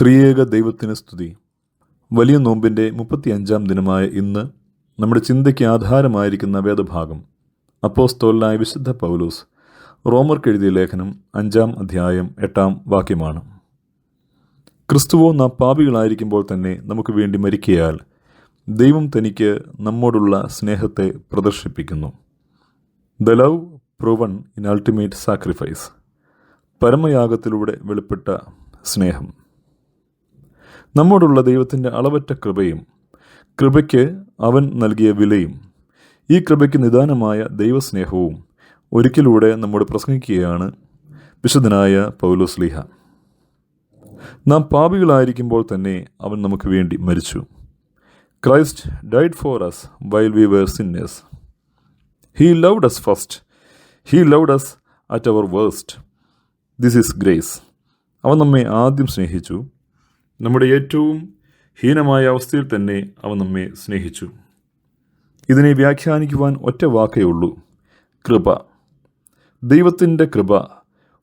ത്രിയേക ദൈവത്തിന് സ്തുതി. വലിയ നോമ്പിൻ്റെ 35-ാം ദിനമായ ഇന്ന് നമ്മുടെ ചിന്തയ്ക്ക് ആധാരമായിരിക്കുന്ന വേദഭാഗം അപ്പോസ്തലനായ വിശുദ്ധ പൗലോസ് റോമർക്കെഴുതിയ ലേഖനം 5-ാം അധ്യായം 8-ാം വാക്യമാണ്. ക്രിസ്തുവോ നാം പാപികളായിരിക്കുമ്പോൾ തന്നെ നമുക്ക് വേണ്ടി മരിക്കയാൽ ദൈവം തനിക്ക് നമ്മോടുള്ള സ്നേഹത്തെ പ്രദർശിപ്പിക്കുന്നു. The love proven in ultimate sacrifice. പരമയാഗത്തിലൂടെ വെളിപ്പെട്ട സ്നേഹം. നമ്മോടുള്ള ദൈവത്തിൻ്റെ അളവറ്റ കൃപയും കൃപയ്ക്ക് അവൻ നൽകിയ വിലയും ഈ കൃപയ്ക്ക് നിദാനമായ ദൈവസ്നേഹവും ഒരിക്കലൂടെ നമ്മോട് പ്രസംഗിക്കുകയാണ് വിശുദ്ധനായ പൗലോസ്ലീഹ. നാം പാപികളായിരിക്കുമ്പോൾ തന്നെ അവൻ നമുക്ക് വേണ്ടി മരിച്ചു. Christ died four us while we were sinners. He loved us first. He loved us at our worst. This is grace. അവൻ നമ്മെ ആദ്യം സ്നേഹിച്ചു. നമ്മുടെ ഏറ്റവും ഹീനമായ അവസ്ഥയിൽ തന്നെ അവൻ നമ്മെ സ്നേഹിച്ചു. ഇതിനെ വ്യാഖ്യാനിക്കുവാൻ ഒറ്റ വാക്കേ ഉള്ളൂ: കൃപ. ദൈവത്തിൻ്റെ കൃപ.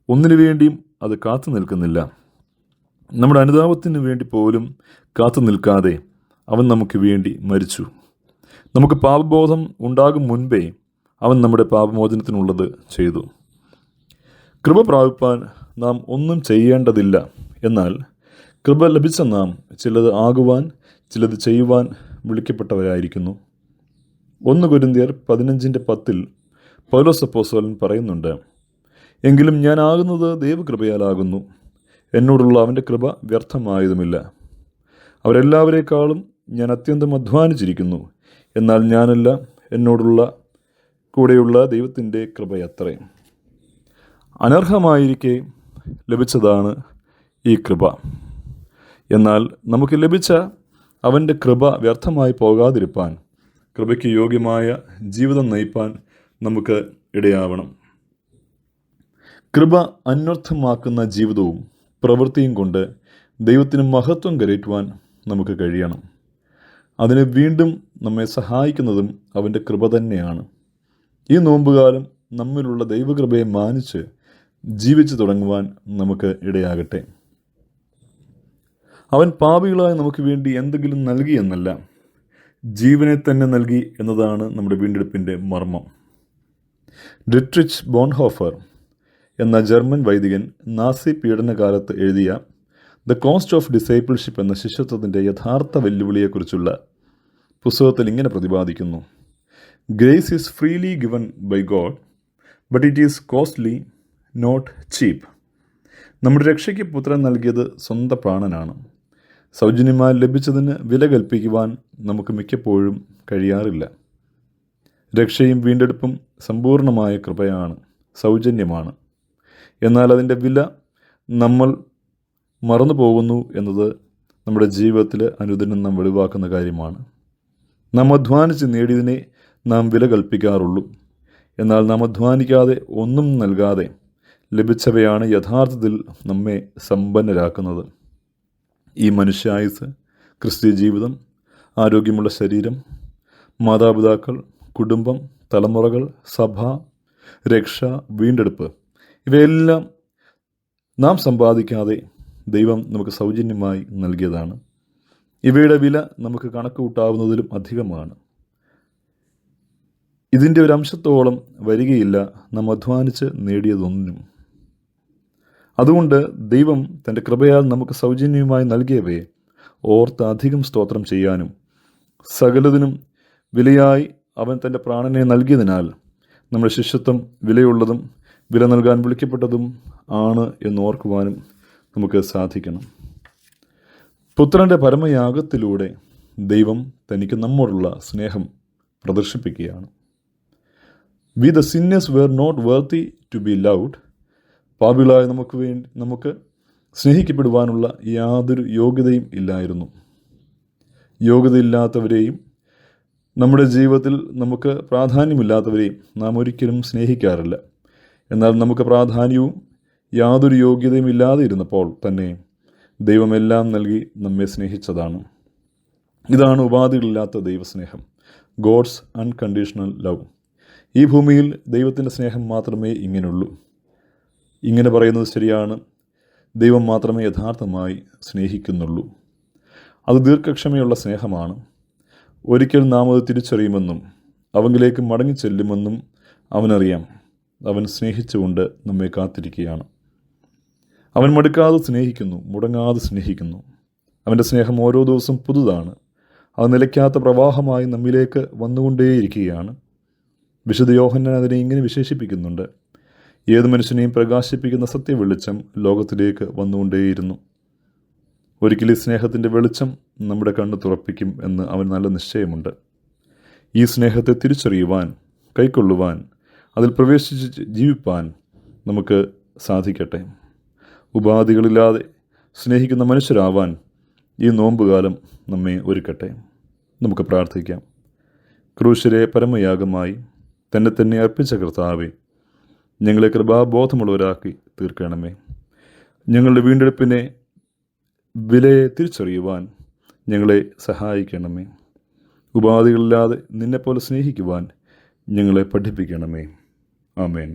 ഒന്നിനു വേണ്ടിയും അത് കാത്തു നിൽക്കുന്നില്ല. നമ്മുടെ അനുതാപത്തിന് വേണ്ടി പോലും കാത്തു നിൽക്കാതെ അവൻ നമുക്ക് വേണ്ടി മരിച്ചു. നമുക്ക് പാപബോധം ഉണ്ടാകും മുൻപേ അവൻ നമ്മുടെ പാപമോചനത്തിനുള്ളത് ചെയ്തു. കൃപ പ്രാപിപ്പാൻ നാം ഒന്നും ചെയ്യേണ്ടതില്ല. എന്നാൽ കൃപ ലഭിച്ച നാം ചിലത് ആകുവാൻ, ചിലത് ചെയ്യുവാൻ വിളിക്കപ്പെട്ടവരായിരിക്കുന്നു. 1 കൊരിന്ത്യർ 15:10 പൗലോസ് അപ്പോസ്തലൻ പറയുന്നുണ്ട്: എങ്കിലും ഞാൻ ആകുന്നത് ദൈവകൃപയാലാകുന്നു, എന്നോടുള്ള അവൻ്റെ കൃപ വ്യർത്ഥമായതുമില്ല. അവരെല്ലാവരേക്കാളും ഞാൻ അത്യന്തം അധ്വാനിച്ചിരിക്കുന്നു, എന്നാൽ ഞാനല്ല, എന്നോടുള്ള കൂടെയുള്ള ദൈവത്തിൻ്റെ കൃപയത്രേ. അനർഹമായിരിക്കെ ലഭിച്ചതാണ് ഈ കൃപ. എന്നാൽ നമുക്ക് ലഭിച്ച അവൻ്റെ കൃപ വ്യർത്ഥമായി പോകാതിരിപ്പാൻ, കൃപയ്ക്ക് യോഗ്യമായ ജീവിതം നയിപ്പാൻ നമുക്ക് ഇടയാവണം. കൃപ അന്വർത്ഥമാക്കുന്ന ജീവിതവും പ്രവൃത്തിയും കൊണ്ട് ദൈവത്തിന് മഹത്വം കരയറ്റുവാൻ നമുക്ക് കഴിയണം. അതിന് വീണ്ടും നമ്മെ സഹായിക്കുന്നതും അവൻ്റെ കൃപ തന്നെയാണ്. ഈ നോമ്പുകാലം നമ്മിലുള്ള ദൈവകൃപയെ മാനിച്ച് ജീവിച്ചു തുടങ്ങുവാൻ നമുക്ക് ഇടയാകട്ടെ. അവൻ പാപികളായി നമുക്ക് വേണ്ടി എന്തെങ്കിലും നൽകി എന്നല്ല, ജീവനെ തന്നെ നൽകി എന്നതാണ് നമ്മുടെ വീണ്ടെടുപ്പിൻ്റെ മർമ്മം. ഡിട്രിച്ച് ബോൺഹോഫർ എന്ന ജർമ്മൻ വൈദികൻ നാസി പീഡനകാലത്ത് എഴുതിയ ദ കോസ്റ്റ് ഓഫ് ഡിസൈപ്പിൾഷിപ്പ് എന്ന ശിഷ്യത്വത്തിൻ്റെ യഥാർത്ഥ വെല്ലുവിളിയെക്കുറിച്ചുള്ള പുസ്തകത്തിൽ ഇങ്ങനെ പ്രതിപാദിക്കുന്നു: grace is freely given by God, but it is costly, not cheap. നമ്മുടെ രക്ഷയ്ക്ക് പുത്രൻ നൽകിയത് സ്വന്തം പ്രാണനാണ്. സൗജന്യമായി ലഭിച്ചതിന് വില കൽപ്പിക്കുവാൻ നമുക്ക് മിക്കപ്പോഴും കഴിയാറില്ല. രക്ഷയും വീണ്ടെടുപ്പും സമ്പൂർണമായ കൃപയാണ്, സൗജന്യമാണ്. എന്നാൽ അതിൻ്റെ വില നമ്മൾ മറന്നു പോകുന്നു എന്നത് നമ്മുടെ ജീവിതത്തിൽ അനുദിനം നാം വെളിവാക്കുന്ന കാര്യമാണ്. നാം അധ്വാനിച്ച് നേടിയതിനെ നാം വില കൽപ്പിക്കാറുള്ളൂ. എന്നാൽ നാം അധ്വാനിക്കാതെ, ഒന്നും നൽകാതെ ലഭിച്ചവയാണ് യഥാർത്ഥത്തിൽ നമ്മെ സമ്പന്നരാക്കുന്നത്. ഈ മനുഷ്യായുസ്, ക്രിസ്തീയ ജീവിതം, ആരോഗ്യമുള്ള ശരീരം, മാതാപിതാക്കൾ, കുടുംബം, തലമുറകൾ, സഭ, രക്ഷ, വീണ്ടെടുപ്പ്, ഇവയെല്ലാം നാം സമ്പാദിക്കാതെ ദൈവം നമുക്ക് സൗജന്യമായി നൽകിയതാണ്. ഇവയുടെ വില നമുക്ക് കണക്ക് കൂട്ടാവുന്നതിലും അധികമാണ്. ഇതിൻ്റെ ഒരു അംശത്തോളം വരികയില്ല നാം അധ്വാനിച്ച് നേടിയതൊന്നിനും. അതുകൊണ്ട് ദൈവം തൻ്റെ കൃപയാൽ നമുക്ക് സൗജന്യമായി നൽകിയവയെ ഓർത്ത് അധികം സ്തോത്രം ചെയ്യാനും, സകലതിനും വിലയായി അവൻ തൻ്റെ പ്രാണനെ നൽകിയതിനാൽ നമ്മുടെ ശിഷ്യത്വം വിലയുള്ളതും വില നൽകാൻ വിളിക്കപ്പെട്ടതും ആണ് എന്നോർക്കുവാനും നമുക്ക് സാധിക്കണം. പുത്രൻ്റെ പരമയാഗത്തിലൂടെ ദൈവം തനിക്ക് നമ്മോടുള്ള സ്നേഹം പ്രദർശിപ്പിക്കുകയാണ്. We the sinners were not worthy to be loved. പാപികളായ നമുക്ക് സ്നേഹിക്കപ്പെടുവാനുള്ള യാതൊരു യോഗ്യതയും ഇല്ലായിരുന്നു. യോഗ്യതയില്ലാത്തവരെയും നമ്മുടെ ജീവിതത്തിൽ നമുക്ക് പ്രാധാന്യമില്ലാത്തവരെയും നാം ഒരിക്കലും സ്നേഹിക്കാറില്ല. എന്നാൽ നമുക്ക് പ്രാധാന്യവും യാതൊരു യോഗ്യതയും ഇല്ലാതെ ഇരുന്നപ്പോൾ തന്നെ ദൈവമെല്ലാം നൽകി നമ്മെ സ്നേഹിച്ചതാണ്. ഇതാണ് ഉപാധികളില്ലാത്ത ദൈവസ്നേഹം, ഗോഡ്സ് അൺകണ്ടീഷണൽ ലവ്. ഈ ഭൂമിയിൽ ദൈവത്തിൻ്റെ സ്നേഹം മാത്രമേ ഇങ്ങനെയുള്ളൂ. ഇങ്ങനെ പറയുന്നത് ശരിയാണ്: ദൈവം മാത്രമേ യഥാർത്ഥമായി സ്നേഹിക്കുന്നുള്ളൂ. അത് ദീർഘക്ഷമയുള്ള സ്നേഹമാണ്. ഒരിക്കൽ നാം അത് തിരിച്ചറിയുമെന്നും അവങ്കിലേക്ക് മടങ്ങിച്ചെല്ലുമെന്നും അവനറിയാം. അവൻ സ്നേഹിച്ചുകൊണ്ട് നമ്മെ കാത്തിരിക്കുകയാണ്. അവൻ മടുക്കാതെ സ്നേഹിക്കുന്നു, മുടങ്ങാതെ സ്നേഹിക്കുന്നു. അവൻ്റെ സ്നേഹം ഓരോ ദിവസവും പുതുതാണ്. അത് നിലയ്ക്കാത്ത പ്രവാഹമായി നമ്മിലേക്ക് വന്നുകൊണ്ടേയിരിക്കുകയാണ്. വിശുദ്ധ യോഹന്നാൻ അതിനെ ഇങ്ങനെ വിശേഷിപ്പിക്കുന്നുണ്ട്: ഏത് മനുഷ്യനെയും പ്രകാശിപ്പിക്കുന്ന സത്യവെളിച്ചം ലോകത്തിലേക്ക് വന്നുകൊണ്ടേയിരുന്നു. ഒരിക്കൽ ഈ സ്നേഹത്തിൻ്റെ വെളിച്ചം നമ്മുടെ കണ്ണ് തുറപ്പിക്കും എന്ന് അവൻ നല്ല നിശ്ചയമുണ്ട്. ഈ സ്നേഹത്തെ തിരിച്ചറിയുവാൻ, കൈക്കൊള്ളുവാൻ, അതിൽ പ്രവേശിച്ച് ജീവിപ്പാൻ നമുക്ക് സാധിക്കട്ടെ. ഉപാധികളില്ലാതെ സ്നേഹിക്കുന്ന മനുഷ്യരാവാൻ ഈ നോമ്പുകാലം നമ്മെ ഒരുക്കട്ടെ. നമുക്ക് പ്രാർത്ഥിക്കാം. ക്രൂശിലെ പരമയാഗമായി തന്നെ അർപ്പിച്ച കർത്താവേ, ഞങ്ങളെ കൃപാബോധമുള്ളവരാക്കി തീർക്കണമേ. ഞങ്ങളുടെ വീണ്ടെടുപ്പിനെ വിലയെ തിരിച്ചറിയുവാൻ ഞങ്ങളെ സഹായിക്കണമേ. ഉപാധികളില്ലാതെ നിന്നെപ്പോലെ സ്നേഹിക്കുവാൻ ഞങ്ങളെ പഠിപ്പിക്കണമേ. ആമേൻ.